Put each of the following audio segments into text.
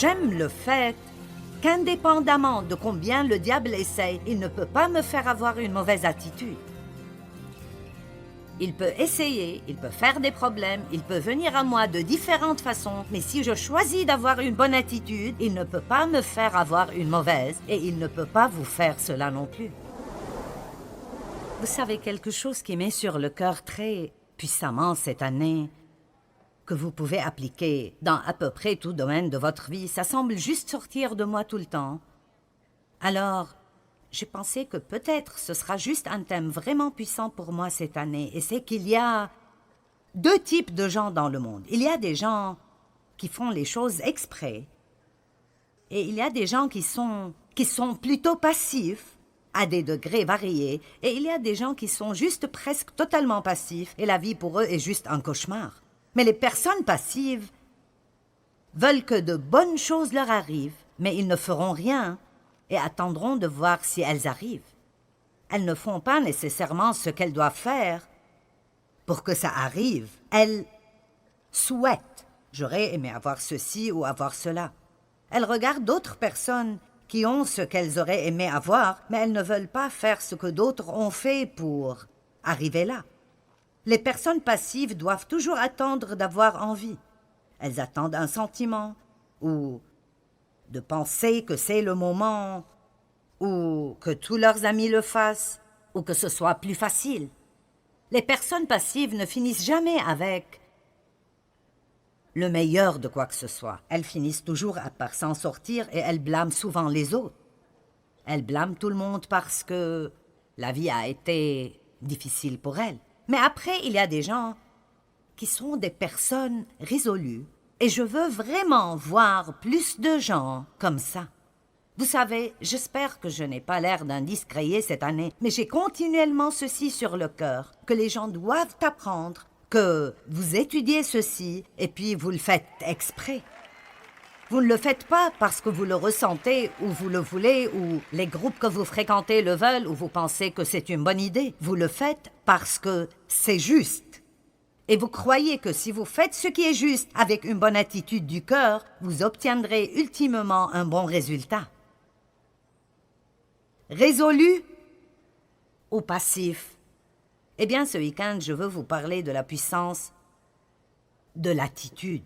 j'aime le fait qu'indépendamment de combien le diable essaye, il ne peut pas me faire avoir une mauvaise attitude. Il peut essayer, il peut faire des problèmes, il peut venir à moi de différentes façons, mais si je choisis d'avoir une bonne attitude, il ne peut pas me faire avoir une mauvaise, et il ne peut pas vous faire cela non plus. Vous savez, quelque chose qui m'est sur le cœur très puissamment cette année, que vous pouvez appliquer dans à peu près tout domaine de votre vie, ça semble juste sortir de moi tout le temps. Alors, j'ai pensé que peut-être ce sera juste un thème vraiment puissant pour moi cette année, et c'est qu'il y a deux types de gens dans le monde. Il y a des gens qui font les choses exprès, et il y a des gens qui sont plutôt passifs, à des degrés variés, et il y a des gens qui sont juste presque totalement passifs, et la vie pour eux est juste un cauchemar. Mais les personnes passives veulent que de bonnes choses leur arrivent, mais ils ne feront rien et attendront de voir si elles arrivent. Elles ne font pas nécessairement ce qu'elles doivent faire pour que ça arrive. Elles souhaitent « j'aurais aimé avoir ceci ou avoir cela ». Elles regardent d'autres personnes qui ont ce qu'elles auraient aimé avoir, mais elles ne veulent pas faire ce que d'autres ont fait pour arriver là. Les personnes passives doivent toujours attendre d'avoir envie. Elles attendent un sentiment, ou de penser que c'est le moment, ou que tous leurs amis le fassent, ou que ce soit plus facile. Les personnes passives ne finissent jamais avec le meilleur de quoi que ce soit. Elles finissent toujours par s'en sortir et elles blâment souvent les autres. Elles blâment tout le monde parce que la vie a été difficile pour elles. Mais après, il y a des gens qui sont des personnes résolues. Et je veux vraiment voir plus de gens comme ça. Vous savez, j'espère que je n'ai pas l'air d'un discréé cette année, mais j'ai continuellement ceci sur le cœur, que les gens doivent apprendre, que vous étudiez ceci, et puis vous le faites exprès. Vous ne le faites pas parce que vous le ressentez, ou vous le voulez, ou les groupes que vous fréquentez le veulent, ou vous pensez que c'est une bonne idée. Vous le faites parce que c'est juste. Et vous croyez que si vous faites ce qui est juste avec une bonne attitude du cœur, vous obtiendrez ultimement un bon résultat. Résolu ou passif? Eh bien, ce week-end, je veux vous parler de la puissance de l'attitude.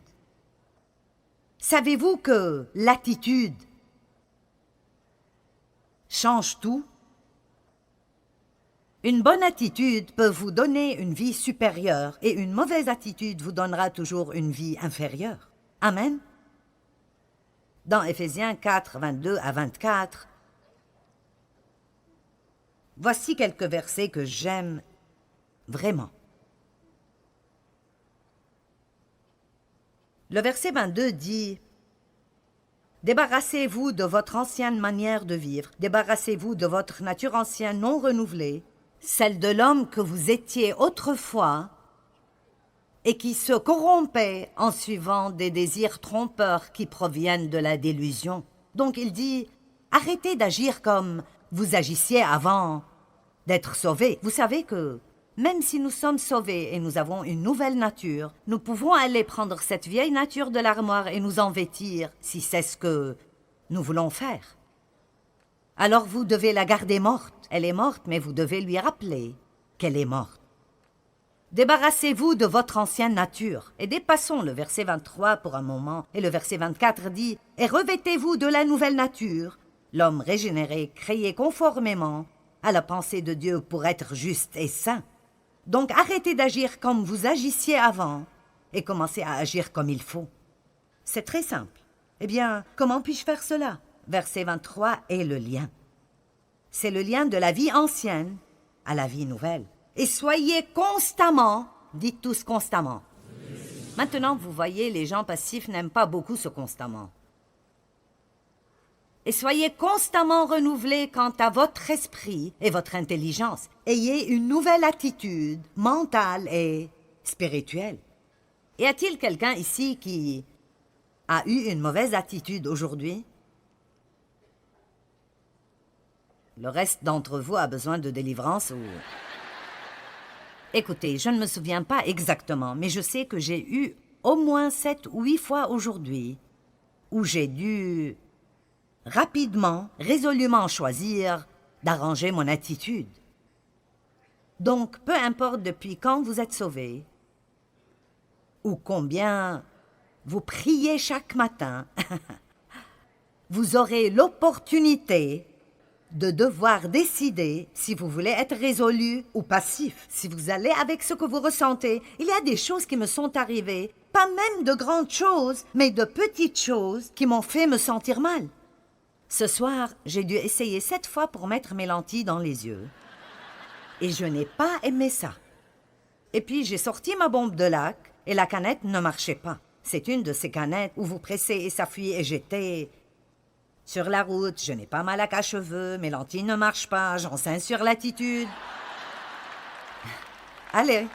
Savez-vous que l'attitude change tout? Une bonne attitude peut vous donner une vie supérieure et une mauvaise attitude vous donnera toujours une vie inférieure. Amen. Dans Éphésiens 4, 22 à 24, voici quelques versets que j'aime vraiment. Le verset 22 dit « Débarrassez-vous de votre ancienne manière de vivre, débarrassez-vous de votre nature ancienne non renouvelée, celle de l'homme que vous étiez autrefois et qui se corrompait en suivant des désirs trompeurs qui proviennent de la délusion. » Donc il dit « Arrêtez d'agir comme vous agissiez avant d'être sauvés. » Vous savez que même si nous sommes sauvés et nous avons une nouvelle nature, nous pouvons aller prendre cette vieille nature de l'armoire et nous en vêtir si c'est ce que nous voulons faire. Alors vous devez la garder morte. Elle est morte, mais vous devez lui rappeler qu'elle est morte. Débarrassez-vous de votre ancienne nature. Et dépassons le verset 23 pour un moment. Et le verset 24 dit « Et revêtez-vous de la nouvelle nature, l'homme régénéré, créé conformément à la pensée de Dieu pour être juste et saint. » Donc arrêtez d'agir comme vous agissiez avant et commencez à agir comme il faut. C'est très simple. Eh bien, comment puis-je faire cela? Verset 23 est le lien. C'est le lien de la vie ancienne à la vie nouvelle. Et soyez constamment, dites tous constamment. Maintenant, vous voyez, les gens passifs n'aiment pas beaucoup ce constamment. Et soyez constamment renouvelés quant à votre esprit et votre intelligence. Ayez une nouvelle attitude mentale et spirituelle. Y a-t-il quelqu'un ici qui a eu une mauvaise attitude aujourd'hui? Le reste d'entre vous a besoin de délivrance ou... Écoutez, je ne me souviens pas exactement, mais je sais que j'ai eu au moins 7 ou 8 fois aujourd'hui où j'ai dû rapidement, résolument choisir d'arranger mon attitude. Donc, peu importe depuis quand vous êtes sauvé, ou combien vous priez chaque matin, vous aurez l'opportunité de devoir décider si vous voulez être résolu ou passif, si vous allez avec ce que vous ressentez. Il y a des choses qui me sont arrivées, pas même de grandes choses, mais de petites choses qui m'ont fait me sentir mal. Ce soir, j'ai dû essayer 7 fois pour mettre mes lentilles dans les yeux. Et je n'ai pas aimé ça. Et puis j'ai sorti ma bombe de lac et la canette ne marchait pas. C'est une de ces canettes où vous pressez et ça fuit et j'étais sur la route, je n'ai pas ma laque à cheveux, mes lentilles ne marchent pas, j'enseigne sur l'attitude. Allez.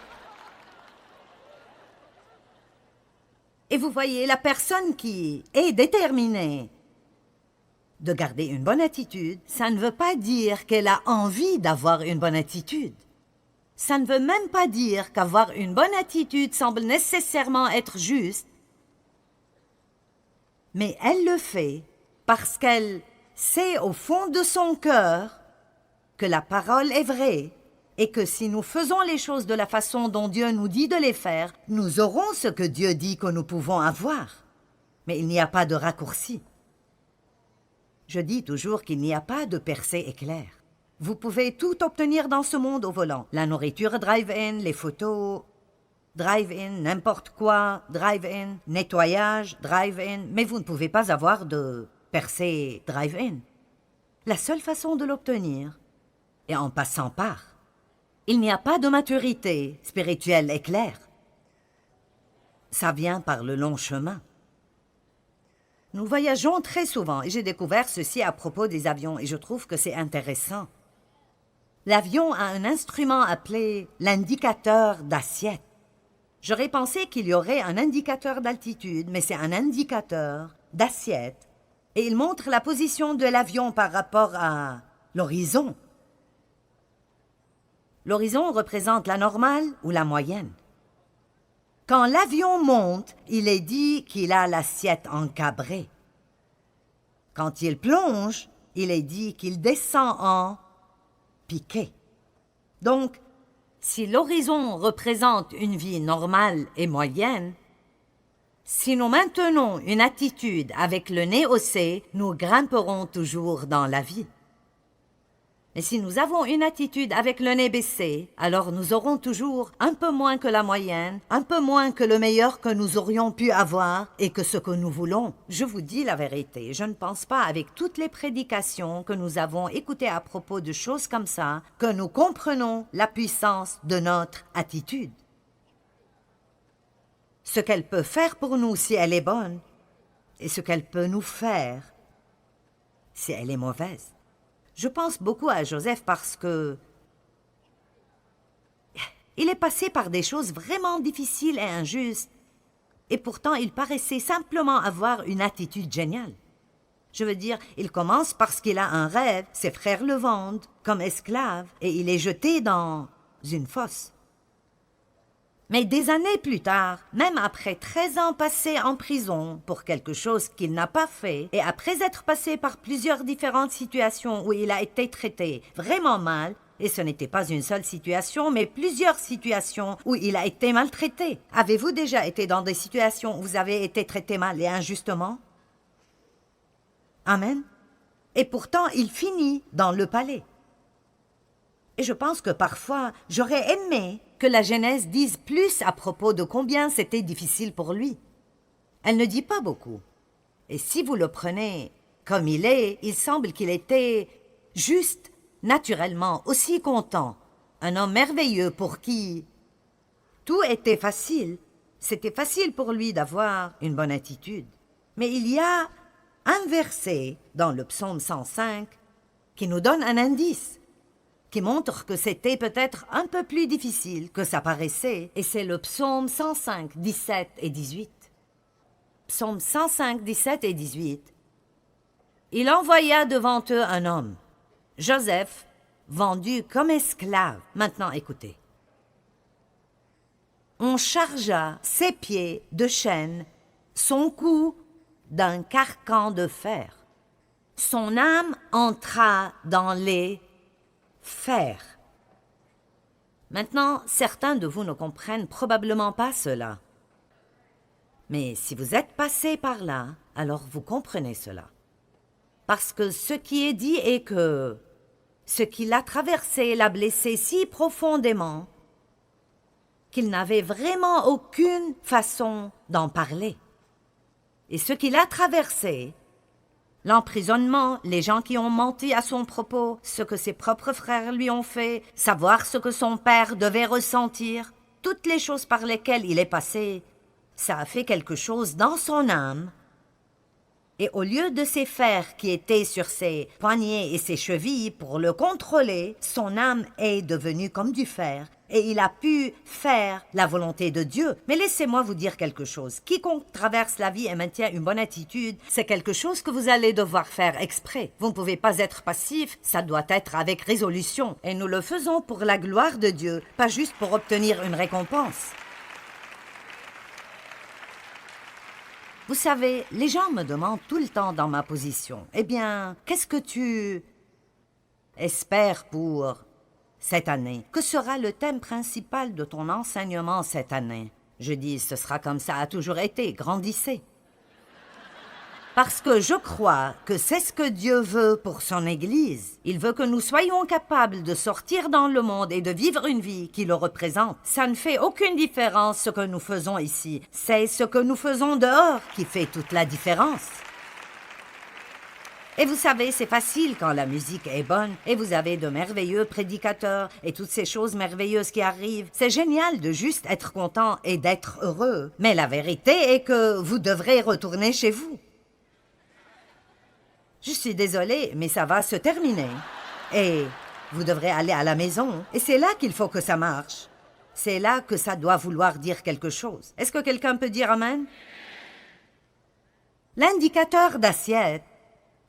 Et vous voyez, la personne qui est déterminée de garder une bonne attitude, ça ne veut pas dire qu'elle a envie d'avoir une bonne attitude. Ça ne veut même pas dire qu'avoir une bonne attitude semble nécessairement être juste. Mais elle le fait parce qu'elle sait au fond de son cœur que la parole est vraie et que si nous faisons les choses de la façon dont Dieu nous dit de les faire, nous aurons ce que Dieu dit que nous pouvons avoir. Mais il n'y a pas de raccourci. Je dis toujours qu'il n'y a pas de percée éclair. Vous pouvez tout obtenir dans ce monde au volant. La nourriture drive-in, les photos drive-in, n'importe quoi drive-in, nettoyage drive-in, mais vous ne pouvez pas avoir de percée drive-in. La seule façon de l'obtenir est en passant par. Il n'y a pas de maturité spirituelle éclair. Ça vient par le long chemin. Nous voyageons très souvent et j'ai découvert ceci à propos des avions et je trouve que c'est intéressant. L'avion a un instrument appelé l'indicateur d'assiette. J'aurais pensé qu'il y aurait un indicateur d'altitude, mais c'est un indicateur d'assiette et il montre la position de l'avion par rapport à l'horizon. L'horizon représente la normale ou la moyenne. Quand l'avion monte, il est dit qu'il a l'assiette encabrée. Quand il plonge, il est dit qu'il descend en piqué. Donc, si l'horizon représente une vie normale et moyenne, si nous maintenons une attitude avec le nez haussé, nous grimperons toujours dans la vie. Mais si nous avons une attitude avec le nez baissé, alors nous aurons toujours un peu moins que la moyenne, un peu moins que le meilleur que nous aurions pu avoir et que ce que nous voulons. Je vous dis la vérité, je ne pense pas avec toutes les prédications que nous avons écoutées à propos de choses comme ça, que nous comprenons la puissance de notre attitude. Ce qu'elle peut faire pour nous si elle est bonne et ce qu'elle peut nous faire si elle est mauvaise. Je pense beaucoup à Joseph parce que il est passé par des choses vraiment difficiles et injustes, et pourtant il paraissait simplement avoir une attitude géniale. Je veux dire, il commence parce qu'il a un rêve, ses frères le vendent comme esclave, et il est jeté dans une fosse. Mais des années plus tard, même après 13 ans passés en prison pour quelque chose qu'il n'a pas fait, et après être passé par plusieurs différentes situations où il a été traité vraiment mal, et ce n'était pas une seule situation, mais plusieurs situations où il a été maltraité. Avez-vous déjà été dans des situations où vous avez été traité mal et injustement? Amen. Et pourtant, il finit dans le palais. Et je pense que parfois, j'aurais aimé que la Genèse dise plus à propos de combien c'était difficile pour lui. Elle ne dit pas beaucoup. Et si vous le prenez comme il est, il semble qu'il était juste, naturellement, aussi content. Un homme merveilleux pour qui tout était facile. C'était facile pour lui d'avoir une bonne attitude. Mais il y a un verset dans le psaume 105 qui nous donne un indice, qui montre que c'était peut-être un peu plus difficile que ça paraissait, et c'est le psaume 105, 17 et 18. Psaume 105, 17 et 18. Il envoya devant eux un homme, Joseph, vendu comme esclave. Maintenant, écoutez. On chargea ses pieds de chaînes, son cou d'un carcan de fer. Son âme entra dans les fers. Maintenant, certains de vous ne comprennent probablement pas cela. Mais si vous êtes passé par là, alors vous comprenez cela. Parce que ce qui est dit est que ce qui l'a traversé l'a blessé si profondément qu'il n'avait vraiment aucune façon d'en parler. Et ce qu'il a traversé, l'emprisonnement, les gens qui ont menti à son propos, ce que ses propres frères lui ont fait, savoir ce que son père devait ressentir, toutes les choses par lesquelles il est passé, ça a fait quelque chose dans son âme. Et au lieu de ses fers qui étaient sur ses poignets et ses chevilles pour le contrôler, son âme est devenue comme du fer et il a pu faire la volonté de Dieu. Mais laissez-moi vous dire quelque chose. Quiconque traverse la vie et maintient une bonne attitude, c'est quelque chose que vous allez devoir faire exprès. Vous ne pouvez pas être passif, ça doit être avec résolution. Et nous le faisons pour la gloire de Dieu, pas juste pour obtenir une récompense. Vous savez, les gens me demandent tout le temps dans ma position, « Eh bien, qu'est-ce que tu espères pour cette année? Que sera le thème principal de ton enseignement cette année? » Je dis, « Ce sera comme ça a toujours été, grandissez. » Parce que je crois que c'est ce que Dieu veut pour son Église. Il veut que nous soyons capables de sortir dans le monde et de vivre une vie qui le représente. Ça ne fait aucune différence ce que nous faisons ici. C'est ce que nous faisons dehors qui fait toute la différence. Et vous savez, c'est facile quand la musique est bonne et vous avez de merveilleux prédicateurs et toutes ces choses merveilleuses qui arrivent. C'est génial de juste être content et d'être heureux. Mais la vérité est que vous devrez retourner chez vous. Je suis désolée, mais ça va se terminer. Et vous devrez aller à la maison. Et c'est là qu'il faut que ça marche. C'est là que ça doit vouloir dire quelque chose. Est-ce que quelqu'un peut dire Amen? L'indicateur d'assiette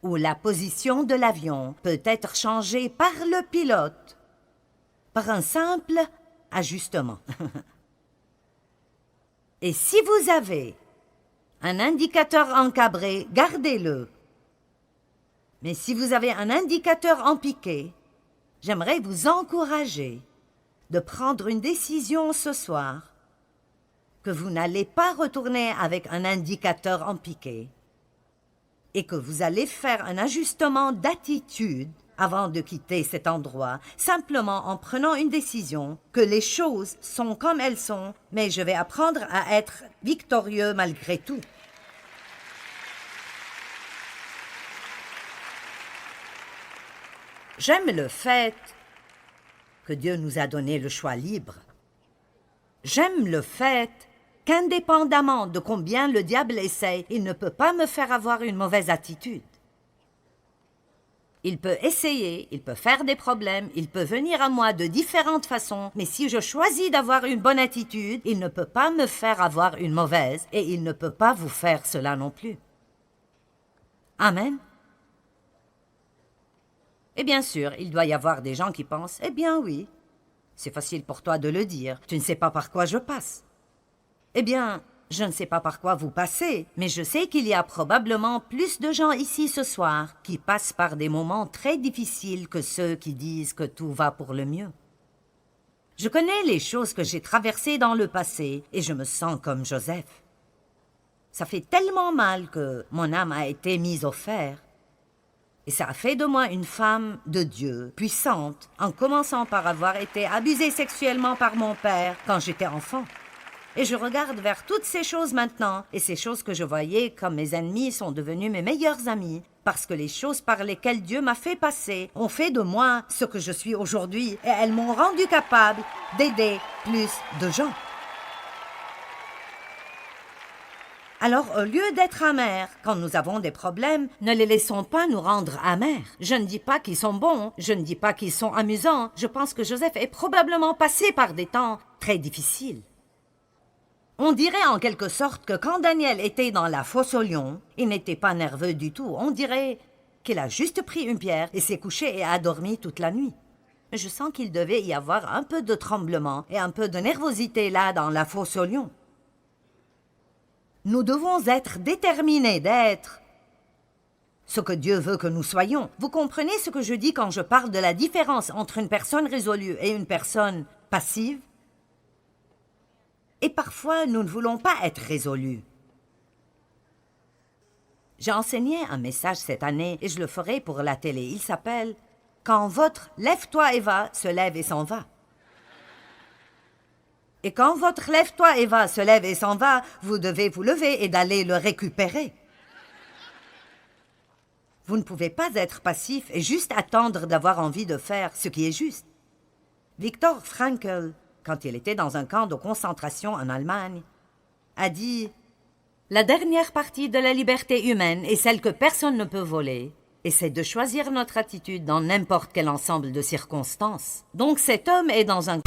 ou la position de l'avion peut être changé par le pilote par un simple ajustement. Et si vous avez un indicateur encabré, gardez-le. Mais si vous avez un indicateur en piqué, j'aimerais vous encourager de prendre une décision ce soir que vous n'allez pas retourner avec un indicateur en piqué et que vous allez faire un ajustement d'attitude avant de quitter cet endroit, simplement en prenant une décision que les choses sont comme elles sont, mais je vais apprendre à être victorieux malgré tout. J'aime le fait que Dieu nous a donné le choix libre. J'aime le fait qu'indépendamment de combien le diable essaye, il ne peut pas me faire avoir une mauvaise attitude. Il peut essayer, il peut faire des problèmes, il peut venir à moi de différentes façons, mais si je choisis d'avoir une bonne attitude, il ne peut pas me faire avoir une mauvaise et il ne peut pas vous faire cela non plus. Amen. Et bien sûr, il doit y avoir des gens qui pensent « Eh bien oui, c'est facile pour toi de le dire, tu ne sais pas par quoi je passe. » Eh bien, je ne sais pas par quoi vous passez, mais je sais qu'il y a probablement plus de gens ici ce soir qui passent par des moments très difficiles que ceux qui disent que tout va pour le mieux. Je connais les choses que j'ai traversées dans le passé et je me sens comme Joseph. Ça fait tellement mal que mon âme a été mise au fer. Et ça a fait de moi une femme de Dieu, puissante, en commençant par avoir été abusée sexuellement par mon père quand j'étais enfant. Et je regarde vers toutes ces choses maintenant, et ces choses que je voyais comme mes ennemis sont devenues mes meilleurs amis, parce que les choses par lesquelles Dieu m'a fait passer ont fait de moi ce que je suis aujourd'hui, et elles m'ont rendu capable d'aider plus de gens. Alors, au lieu d'être amers quand nous avons des problèmes, ne les laissons pas nous rendre amers. Je ne dis pas qu'ils sont bons, je ne dis pas qu'ils sont amusants. Je pense que Joseph est probablement passé par des temps très difficiles. On dirait en quelque sorte que quand Daniel était dans la fosse aux lions, il n'était pas nerveux du tout. On dirait qu'il a juste pris une pierre et s'est couché et a dormi toute la nuit. Je sens qu'il devait y avoir un peu de tremblement et un peu de nervosité là dans la fosse aux lions. Nous devons être déterminés d'être ce que Dieu veut que nous soyons. Vous comprenez ce que je dis quand je parle de la différence entre une personne résolue et une personne passive? Et parfois, nous ne voulons pas être résolus. J'ai enseigné un message cette année et je le ferai pour la télé. Il s'appelle « Quand votre « Lève-toi et va » se lève et s'en va ». Et quand votre « Lève-toi et va » se lève et s'en va, vous devez vous lever et d'aller le récupérer. Vous ne pouvez pas être passif et juste attendre d'avoir envie de faire ce qui est juste. Viktor Frankl, quand il était dans un camp de concentration en Allemagne, a dit « La dernière partie de la liberté humaine est celle que personne ne peut voler, et c'est de choisir notre attitude dans n'importe quel ensemble de circonstances. » Donc cet homme est dans un...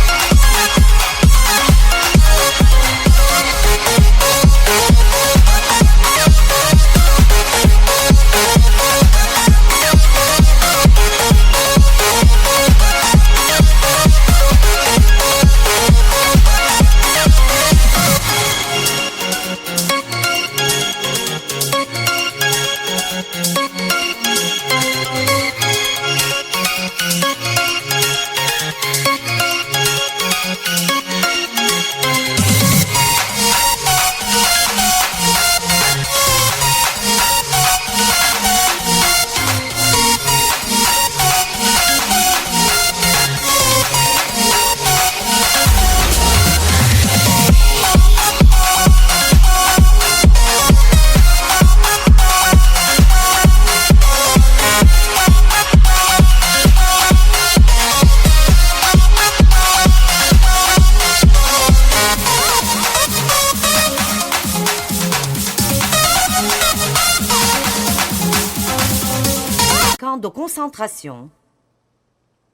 de concentration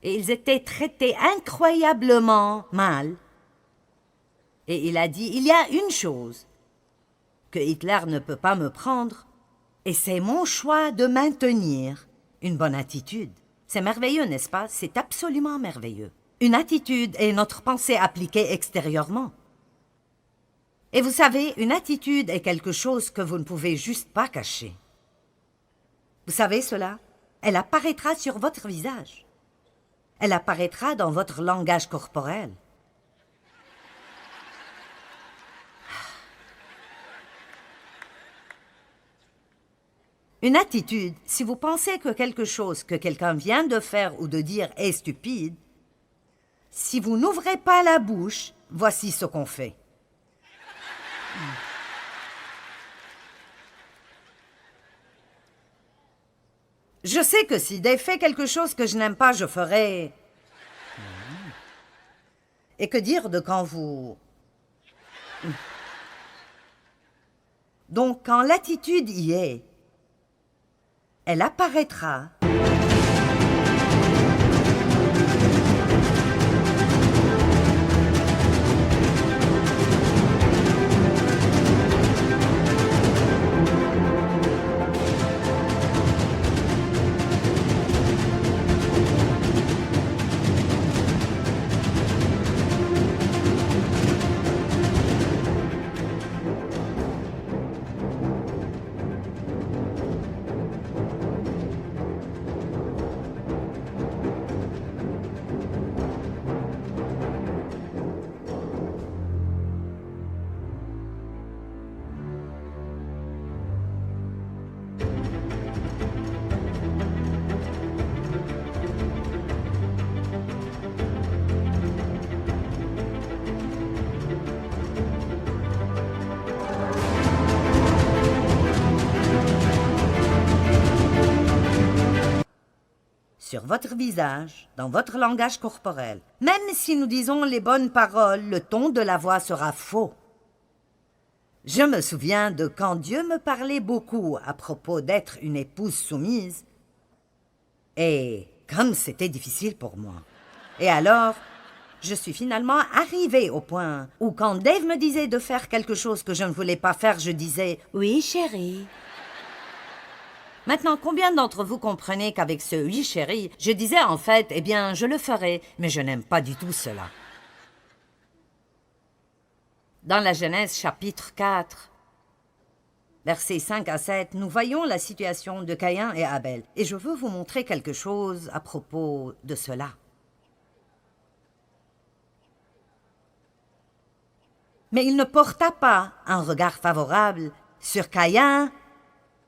et ils étaient traités incroyablement mal. Et il a dit, il y a une chose que Hitler ne peut pas me prendre et c'est mon choix de maintenir une bonne attitude. C'est merveilleux, n'est-ce pas? C'est absolument merveilleux. Une attitude est notre pensée appliquée extérieurement. Et vous savez, une attitude est quelque chose que vous ne pouvez juste pas cacher. Vous savez cela? Elle apparaîtra sur votre visage. Elle apparaîtra dans votre langage corporel. Une attitude, si vous pensez que quelque chose que quelqu'un vient de faire ou de dire est stupide, si vous n'ouvrez pas la bouche, voici ce qu'on fait. Je sais que si Dave fait quelque chose que je n'aime pas, je ferai... Et que dire de quand vous... Donc, quand l'attitude y est, elle apparaîtra. Sur votre visage, dans votre langage corporel. Même si nous disons les bonnes paroles, le ton de la voix sera faux. Je me souviens de quand Dieu me parlait beaucoup à propos d'être une épouse soumise. Et comme c'était difficile pour moi. Et alors, je suis finalement arrivée au point où quand Dave me disait de faire quelque chose que je ne voulais pas faire, je disais « Oui, chérie ». Maintenant, combien d'entre vous comprenez qu'avec ce « oui, chérie », je disais en fait « Eh bien, je le ferai », mais je n'aime pas du tout cela. Dans la Genèse chapitre 4, Versets 5 à 7, nous voyons la situation de Caïn et Abel, et je veux vous montrer quelque chose à propos de cela. Mais il ne porta pas un regard favorable sur Caïn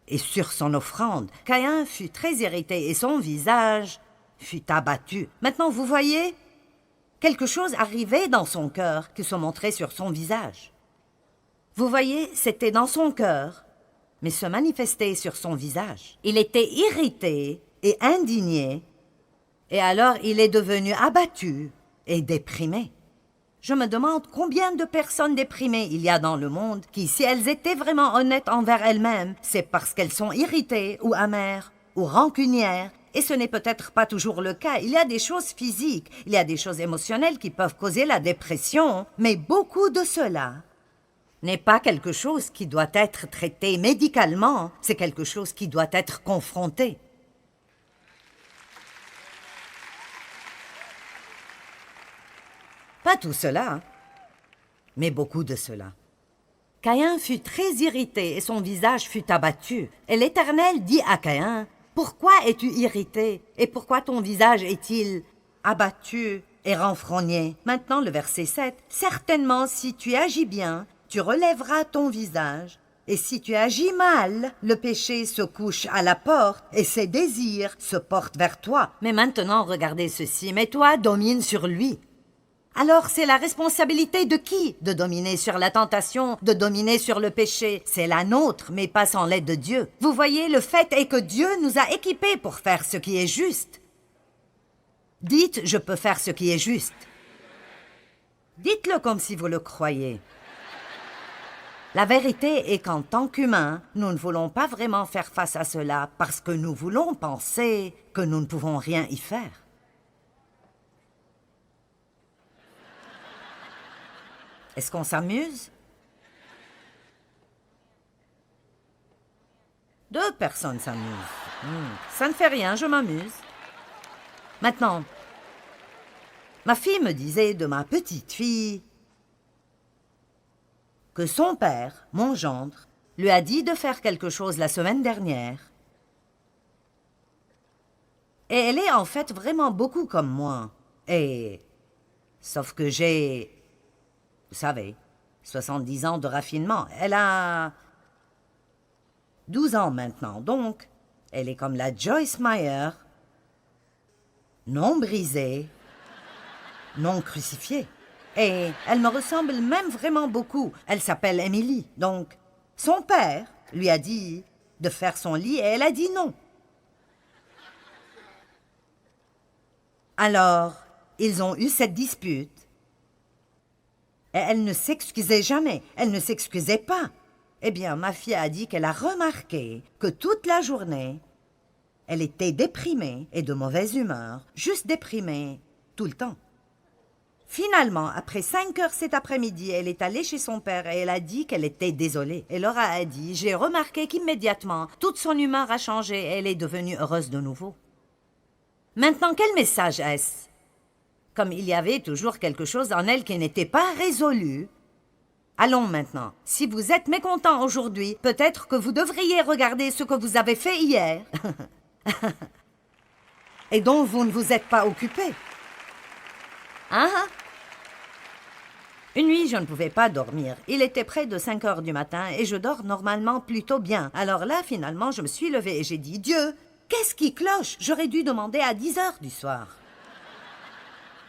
et sur son offrande. Caïn fut très irrité et son visage fut abattu. Maintenant, vous voyez, quelque chose arrivait dans son cœur qui se montrait sur son visage. Vous voyez, c'était dans son cœur, mais se manifestait sur son visage. Il était irrité et indigné, et alors il est devenu abattu et déprimé. Je me demande combien de personnes déprimées il y a dans le monde qui, si elles étaient vraiment honnêtes envers elles-mêmes, c'est parce qu'elles sont irritées ou amères ou rancunières. Et ce n'est peut-être pas toujours le cas. Il y a des choses physiques, il y a des choses émotionnelles qui peuvent causer la dépression, mais beaucoup de cela n'est pas quelque chose qui doit être traité médicalement, c'est quelque chose qui doit être confronté. Pas tout cela, mais beaucoup de cela. Caïn fut très irrité et son visage fut abattu. Et l'Éternel dit à Caïn, « Pourquoi es-tu irrité et pourquoi ton visage est-il abattu et renfrogné ?» Maintenant le verset 7, « Certainement si tu agis bien, tu relèveras ton visage. Et si tu agis mal, le péché se couche à la porte et ses désirs se portent vers toi. Mais maintenant regardez ceci, mais toi domine sur lui. » Alors c'est la responsabilité de qui de dominer sur la tentation, de dominer sur le péché? C'est la nôtre, mais pas sans l'aide de Dieu. Vous voyez, le fait est que Dieu nous a équipés pour faire ce qui est juste. Dites, je peux faire ce qui est juste. Dites-le comme si vous le croyez. La vérité est qu'en tant qu'humains, nous ne voulons pas vraiment faire face à cela parce que nous voulons penser que nous ne pouvons rien y faire. Est-ce qu'on s'amuse? 2 personnes s'amusent. Ça ne fait rien, je m'amuse. Maintenant, ma fille me disait de ma petite fille que son père, mon gendre, lui a dit de faire quelque chose la semaine dernière. Et elle est en fait vraiment beaucoup comme moi. Sauf que j'ai... Vous savez, 70 ans de raffinement. Elle a 12 ans maintenant, donc elle est comme la Joyce Meyer, non brisée, non crucifiée. Et elle me ressemble même vraiment beaucoup. Elle s'appelle Emily. Donc, son père lui a dit de faire son lit et elle a dit non. Alors, ils ont eu cette dispute. Et elle ne s'excusait jamais, elle ne s'excusait pas. Eh bien, ma fille a dit qu'elle a remarqué que toute la journée, elle était déprimée et de mauvaise humeur, juste déprimée tout le temps. Finalement, après 5 heures cet après-midi, elle est allée chez son père et elle a dit qu'elle était désolée. Et Laura a dit, j'ai remarqué qu'immédiatement, toute son humeur a changé et elle est devenue heureuse de nouveau. Maintenant, quel message est-ce? Comme il y avait toujours quelque chose en elle qui n'était pas résolu. Allons maintenant, si vous êtes mécontent aujourd'hui, peut-être que vous devriez regarder ce que vous avez fait hier et dont vous ne vous êtes pas occupé. Une nuit, je ne pouvais pas dormir. Il était près de 5 heures du matin et je dors normalement plutôt bien. Alors là, finalement, je me suis levée et j'ai dit, Dieu, qu'est-ce qui cloche? J'aurais dû demander à 10 heures du soir.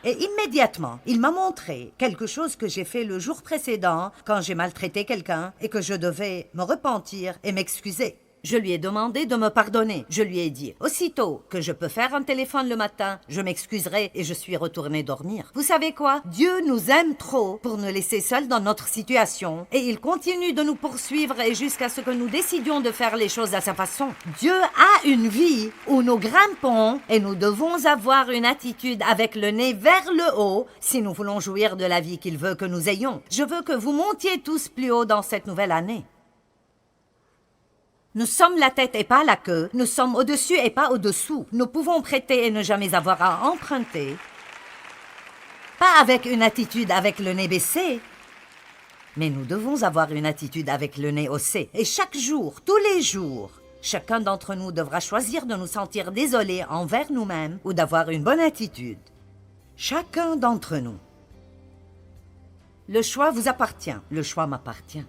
Et immédiatement, il m'a montré quelque chose que j'ai fait le jour précédent quand j'ai maltraité quelqu'un et que je devais me repentir et m'excuser. Je lui ai demandé de me pardonner. Je lui ai dit, aussitôt que je peux faire un téléphone le matin, je m'excuserai et je suis retournée dormir. Vous savez quoi? Dieu nous aime trop pour nous laisser seuls dans notre situation et il continue de nous poursuivre et jusqu'à ce que nous décidions de faire les choses à sa façon. Dieu a une vie où nous grimpons et nous devons avoir une attitude avec le nez vers le haut si nous voulons jouir de la vie qu'il veut que nous ayons. Je veux que vous montiez tous plus haut dans cette nouvelle année. Nous sommes la tête et pas la queue. Nous sommes au-dessus et pas au-dessous. Nous pouvons prêter et ne jamais avoir à emprunter. Pas avec une attitude avec le nez baissé, Mais nous devons avoir une attitude avec le nez haussé. Et chaque jour, tous les jours, chacun d'entre nous devra choisir de nous sentir désolé envers nous-mêmes ou d'avoir une bonne attitude. Chacun d'entre nous. Le choix vous appartient, le choix m'appartient.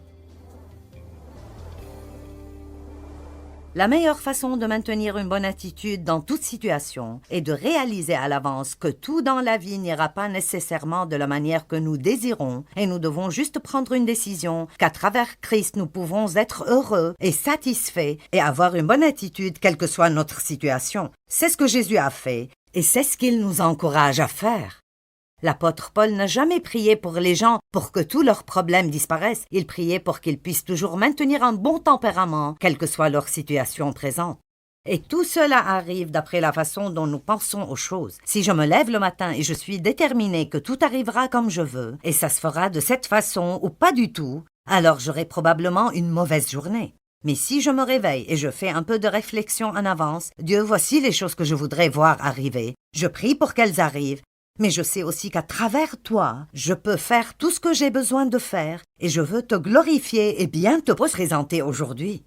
La meilleure façon de maintenir une bonne attitude dans toute situation est de réaliser à l'avance que tout dans la vie n'ira pas nécessairement de la manière que nous désirons et nous devons juste prendre une décision qu'à travers Christ nous pouvons être heureux et satisfaits et avoir une bonne attitude quelle que soit notre situation. C'est ce que Jésus a fait et c'est ce qu'il nous encourage à faire. L'apôtre Paul n'a jamais prié pour les gens pour que tous leurs problèmes disparaissent. Il priait pour qu'ils puissent toujours maintenir un bon tempérament, quelle que soit leur situation présente. Et tout cela arrive d'après la façon dont nous pensons aux choses. Si je me lève le matin et je suis déterminé que tout arrivera comme je veux, et ça se fera de cette façon ou pas du tout, alors j'aurai probablement une mauvaise journée. Mais si je me réveille et je fais un peu de réflexion en avance, Dieu, voici les choses que je voudrais voir arriver. Je prie pour qu'elles arrivent. Mais je sais aussi qu'à travers toi, je peux faire tout ce que j'ai besoin de faire et je veux te glorifier et bien te présenter aujourd'hui.